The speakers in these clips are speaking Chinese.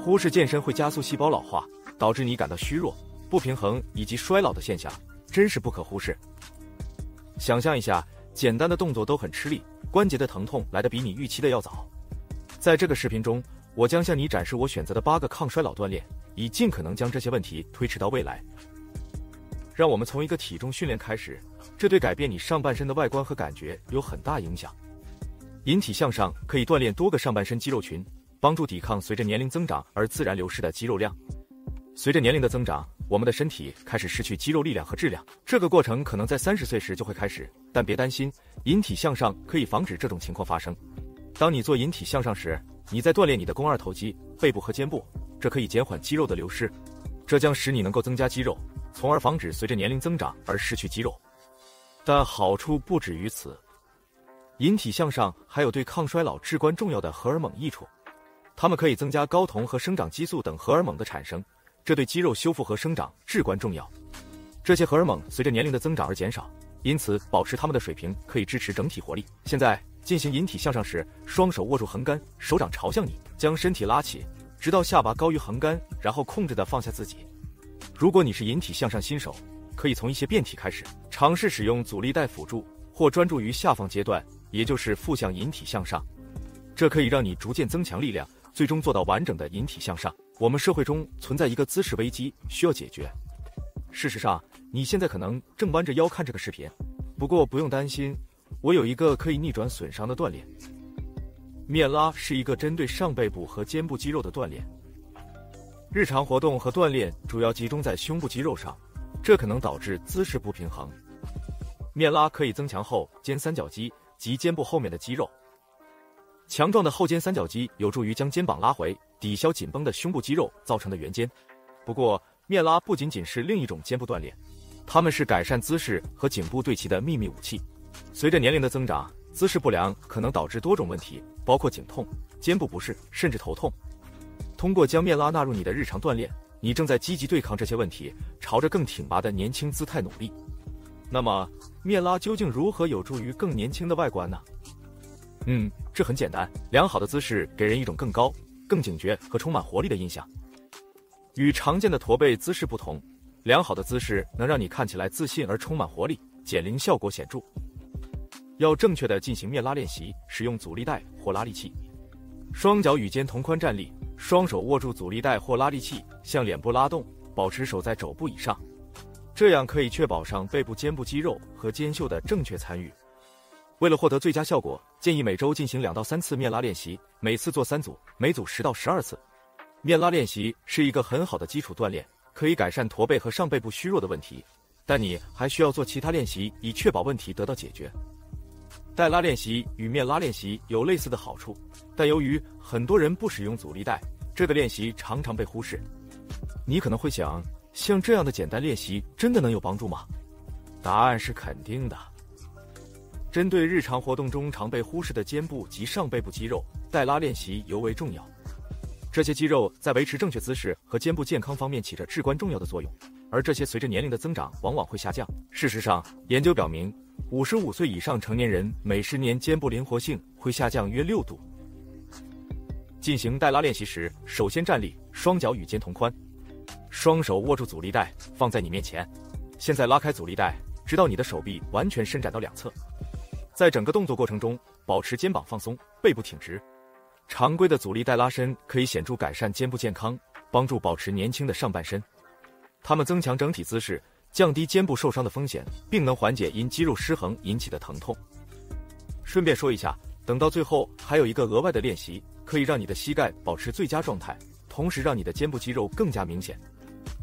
忽视健身会加速细胞老化，导致你感到虚弱、不平衡以及衰老的现象，真是不可忽视。想象一下，简单的动作都很吃力，关节的疼痛来得比你预期的要早。在这个视频中，我将向你展示我选择的8个抗衰老锻炼，以尽可能将这些问题推迟到未来。让我们从一个体重训练开始，这对改变你上半身的外观和感觉有很大影响。引体向上可以锻炼多个上半身肌肉群，帮助抵抗随着年龄增长而自然流失的肌肉量。随着年龄的增长，我们的身体开始失去肌肉力量和质量，这个过程可能在30岁时就会开始，但别担心，引体向上可以防止这种情况发生。当你做引体向上时，你在锻炼你的肱二头肌、背部和肩部，这可以减缓肌肉的流失，这将使你能够增加肌肉，从而防止随着年龄增长而失去肌肉。但好处不止于此，引体向上还有对抗衰老至关重要的荷尔蒙益处，它们可以增加睾酮和生长激素等荷尔蒙的产生，这对肌肉修复和生长至关重要。这些荷尔蒙随着年龄的增长而减少，因此保持它们的水平可以支持整体活力。现在进行引体向上时，双手握住横杆，手掌朝向你，将身体拉起，直到下巴高于横杆，然后控制地放下自己。如果你是引体向上新手，可以从一些变体开始，尝试使用阻力带辅助，或专注于下放阶段，也就是负向引体向上。这可以让你逐渐增强力量，最终做到完整的引体向上。我们社会中存在一个姿势危机，需要解决。事实上，你现在可能正弯着腰看这个视频，不过不用担心，我有一个可以逆转损伤的锻炼。面拉是一个针对上背部和肩部肌肉的锻炼。日常活动和锻炼主要集中在胸部肌肉上，这可能导致姿势不平衡。面拉可以增强后肩三角肌及肩部后面的肌肉。强壮的后肩三角肌有助于将肩膀拉回，抵消紧绷的胸部肌肉造成的圆肩。不过，面拉不仅仅是另一种肩部锻炼，它们是改善姿势和颈部对齐的秘密武器。随着年龄的增长，姿势不良可能导致多种问题，包括颈痛、肩部不适，甚至头痛。通过将面拉纳入你的日常锻炼，你正在积极对抗这些问题，朝着更挺拔的年轻姿态努力。那么，面拉究竟如何有助于更年轻的外观呢？这很简单，良好的姿势给人一种更高、更警觉和充满活力的印象。与常见的驼背姿势不同，良好的姿势能让你看起来自信而充满活力，减龄效果显著。要正确的进行面拉练习，使用阻力带或拉力器。双脚与肩同宽站立，双手握住阻力带或拉力器，向脸部拉动，保持手在肘部以上，这样可以确保上背部肩部肌肉和肩袖的正确参与。为了获得最佳效果，建议每周进行2到3次面拉练习，每次做3组，每组10到12次。面拉练习是一个很好的基础锻炼，可以改善驼背和上背部虚弱的问题，但你还需要做其他练习以确保问题得到解决。带拉练习与面拉练习有类似的好处，但由于很多人不使用阻力带，这个练习常常被忽视。你可能会想，像这样的简单练习真的能有帮助吗？答案是肯定的。针对日常活动中常被忽视的肩部及上背部肌肉，带拉练习尤为重要。这些肌肉在维持正确姿势和肩部健康方面起着至关重要的作用，而这些随着年龄的增长往往会下降。事实上，研究表明，55岁以上成年人每10年肩部灵活性会下降约6度。进行带拉练习时，首先站立，双脚与肩同宽，双手握住阻力带，放在你面前。现在拉开阻力带，直到你的手臂完全伸展到两侧。在整个动作过程中，保持肩膀放松，背部挺直。常规的阻力带拉伸可以显著改善肩部健康，帮助保持年轻的上半身。它们增强整体姿势，降低肩部受伤的风险，并能缓解因肌肉失衡引起的疼痛。顺便说一下，等到最后还有一个额外的练习，可以让你的膝盖保持最佳状态，同时让你的肩部肌肉更加明显。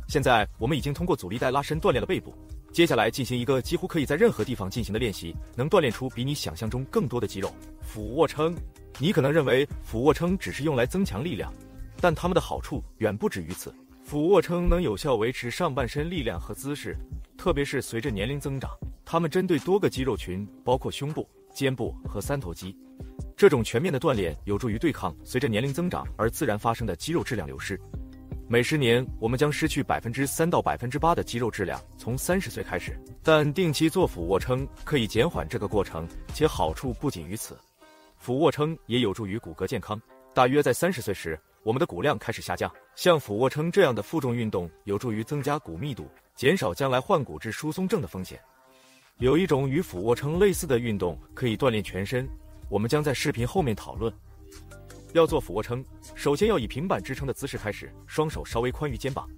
现在我们已经通过阻力带拉伸锻炼了背部，接下来进行一个几乎可以在任何地方进行的练习，能锻炼出比你想象中更多的肌肉——俯卧撑。你可能认为俯卧撑只是用来增强力量，但它们的好处远不止于此。俯卧撑能有效维持上半身力量和姿势，特别是随着年龄增长，它们针对多个肌肉群，包括胸部、肩部和三头肌。这种全面的锻炼有助于对抗随着年龄增长而自然发生的肌肉质量流失。每10年，我们将失去3%到8%的肌肉质量，从30岁开始。但定期做俯卧撑可以减缓这个过程，且好处不仅于此。俯卧撑也有助于骨骼健康。大约在30岁时，我们的骨量开始下降。像俯卧撑这样的负重运动有助于增加骨密度，减少将来患骨质疏松症的风险。有一种与俯卧撑类似的运动可以锻炼全身，我们将在视频后面讨论。要做俯卧撑，首先要以平板支撑的姿势开始，双手稍微宽于肩膀，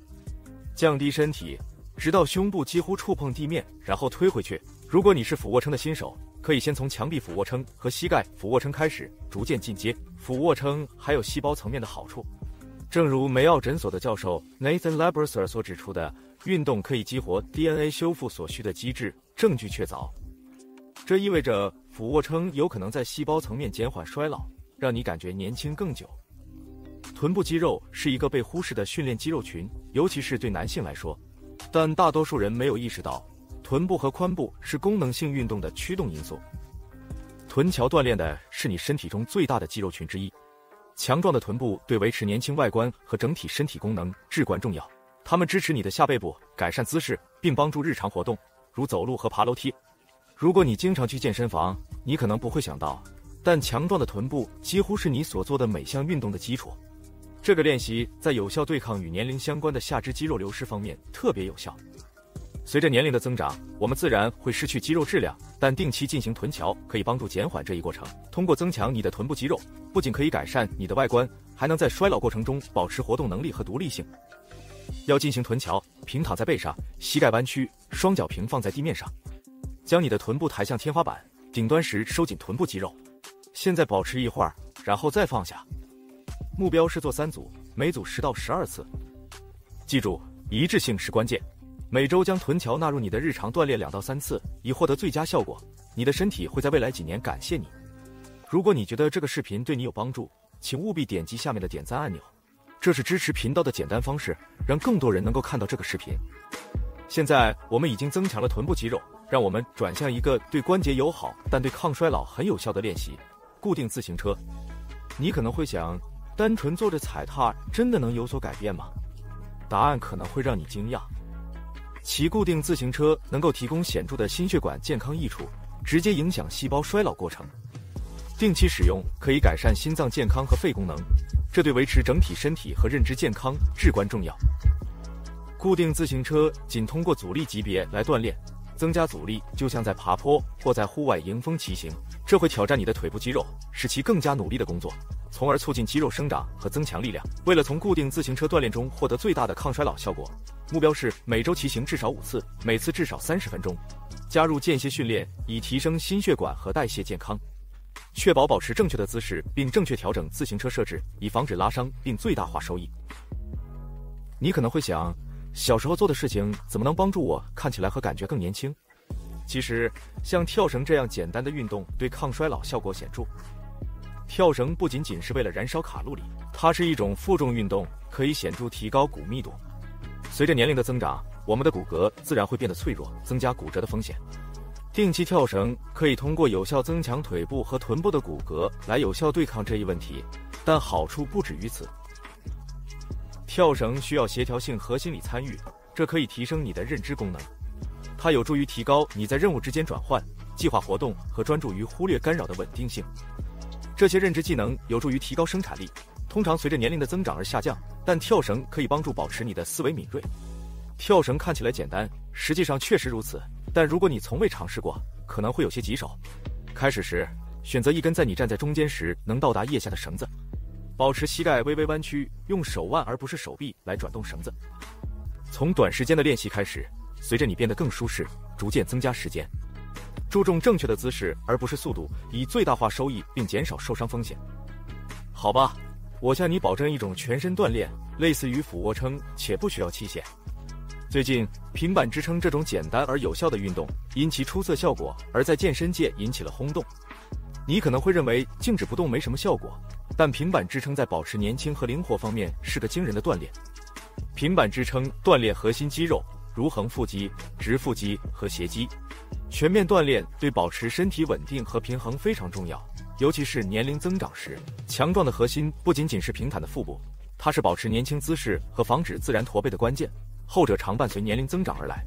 降低身体，直到胸部几乎触碰地面，然后推回去。如果你是俯卧撑的新手，可以先从墙壁俯卧撑和膝盖俯卧撑开始，逐渐进阶。俯卧撑还有细胞层面的好处，正如梅奥诊所的教授 Nathan Labrasseur 所指出的，运动可以激活 DNA 修复所需的机制，证据确凿。这意味着俯卧撑有可能在细胞层面减缓衰老，让你感觉年轻更久。臀部肌肉是一个被忽视的训练肌肉群，尤其是对男性来说，但大多数人没有意识到，臀部和髋部是功能性运动的驱动因素。臀桥锻炼的是你身体中最大的肌肉群之一，强壮的臀部对维持年轻外观和整体身体功能至关重要。它们支持你的下背部，改善姿势，并帮助日常活动，如走路和爬楼梯。如果你经常去健身房，你可能不会想到，但强壮的臀部几乎是你所做的每项运动的基础。这个练习在有效对抗与年龄相关的下肢肌肉流失方面特别有效。随着年龄的增长，我们自然会失去肌肉质量，但定期进行臀桥可以帮助减缓这一过程。通过增强你的臀部肌肉，不仅可以改善你的外观，还能在衰老过程中保持活动能力和独立性。要进行臀桥，平躺在背上，膝盖弯曲，双脚平放在地面上，将你的臀部抬向天花板，顶端时收紧臀部肌肉。现在保持一会儿，然后再放下。目标是做3组，每组10到12次。记住，一致性是关键。每周将臀桥纳入你的日常锻炼2到3次，以获得最佳效果。你的身体会在未来几年感谢你。如果你觉得这个视频对你有帮助，请务必点击下面的点赞按钮，这是支持频道的简单方式，让更多人能够看到这个视频。现在我们已经增强了臀部肌肉，让我们转向一个对关节友好但对抗衰老很有效的练习——固定自行车。你可能会想，单纯坐着踩踏真的能有所改变吗？答案可能会让你惊讶。骑固定自行车能够提供显著的心血管健康益处，直接影响细胞衰老过程。定期使用可以改善心脏健康和肺功能，这对维持整体身体和认知健康至关重要。固定自行车仅通过阻力级别来锻炼，增加阻力就像在爬坡或在户外迎风骑行，这会挑战你的腿部肌肉，使其更加努力的工作，从而促进肌肉生长和增强力量。为了从固定自行车锻炼中获得最大的抗衰老效果，目标是每周骑行至少5次，每次至少30分钟。加入间歇训练以提升心血管和代谢健康，确保保持正确的姿势，并正确调整自行车设置，以防止拉伤并最大化收益。你可能会想，小时候做的事情怎么能帮助我看起来和感觉更年轻？其实，像跳绳这样简单的运动对抗衰老效果显著。跳绳不仅仅是为了燃烧卡路里，它是一种负重运动，可以显著提高骨密度。随着年龄的增长，我们的骨骼自然会变得脆弱，增加骨折的风险。定期跳绳可以通过有效增强腿部和臀部的骨骼来有效对抗这一问题，但好处不止于此。跳绳需要协调性和心理参与，这可以提升你的认知功能。它有助于提高你在任务之间转换、计划活动和专注于忽略干扰的稳定性。这些认知技能有助于提高生产力，通常随着年龄的增长而下降，但跳绳可以帮助保持你的思维敏锐。跳绳看起来简单，实际上确实如此，但如果你从未尝试过，可能会有些棘手。开始时，选择一根在你站在中间时能到达腋下的绳子，保持膝盖微微弯曲，用手腕而不是手臂来转动绳子。从短时间的练习开始，随着你变得更舒适，逐渐增加时间。注重正确的姿势而不是速度，以最大化收益并减少受伤风险。好吧，我向你保证一种全身锻炼，类似于俯卧撑且不需要器械。最近，平板支撑这种简单而有效的运动因其出色效果而在健身界引起了轰动。你可能会认为静止不动没什么效果，但平板支撑在保持年轻和灵活方面是个惊人的锻炼。平板支撑锻炼核心肌肉，如横腹肌、直腹肌和斜肌。全面锻炼对保持身体稳定和平衡非常重要，尤其是年龄增长时。强壮的核心不仅仅是平坦的腹部，它是保持年轻姿势和防止自然驼背的关键，后者常伴随年龄增长而来。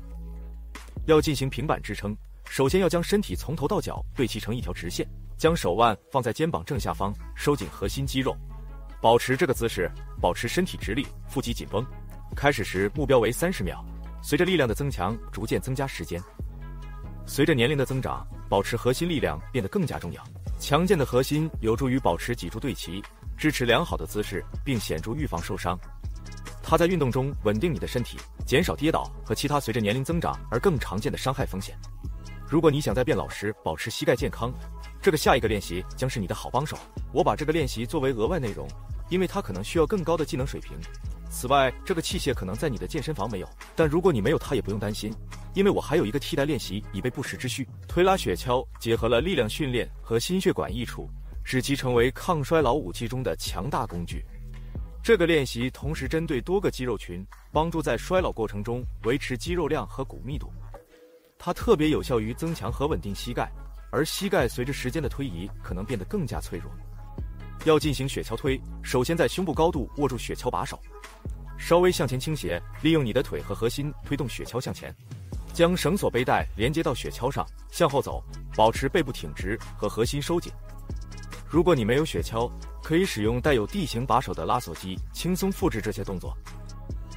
要进行平板支撑，首先要将身体从头到脚对齐成一条直线，将手腕放在肩膀正下方，收紧核心肌肉。保持这个姿势，保持身体直立，腹肌紧绷。开始时目标为30秒，随着力量的增强，逐渐增加时间。随着年龄的增长，保持核心力量变得更加重要。强健的核心有助于保持脊柱对齐，支持良好的姿势，并显著预防受伤。它在运动中稳定你的身体，减少跌倒和其他随着年龄增长而更常见的伤害风险。如果你想在变老时保持膝盖健康，这个下一个练习将是你的好帮手。我把这个练习作为额外内容，因为它可能需要更高的技能水平。此外，这个器械可能在你的健身房没有，但如果你没有它也不用担心，因为我还有一个替代练习以备不时之需。推拉雪橇结合了力量训练和心血管益处，使其成为抗衰老武器中的强大工具。这个练习同时针对多个肌肉群，帮助在衰老过程中维持肌肉量和骨密度。它特别有效于增强和稳定膝盖，而膝盖随着时间的推移可能变得更加脆弱。要进行雪橇推，首先在胸部高度握住雪橇把手，稍微向前倾斜，利用你的腿和核心推动雪橇向前。将绳索背带连接到雪橇上，向后走，保持背部挺直和核心收紧。如果你没有雪橇，可以使用带有地形把手的拉锁机，轻松复制这些动作。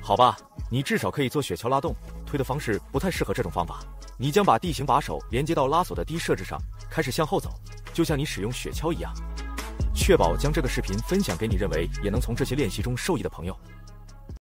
好吧，你至少可以做雪橇拉动，推的方式不太适合这种方法。你将把地形把手连接到拉锁的低设置上，开始向后走，就像你使用雪橇一样。确保将这个视频分享给你认为也能从这些练习中受益的朋友。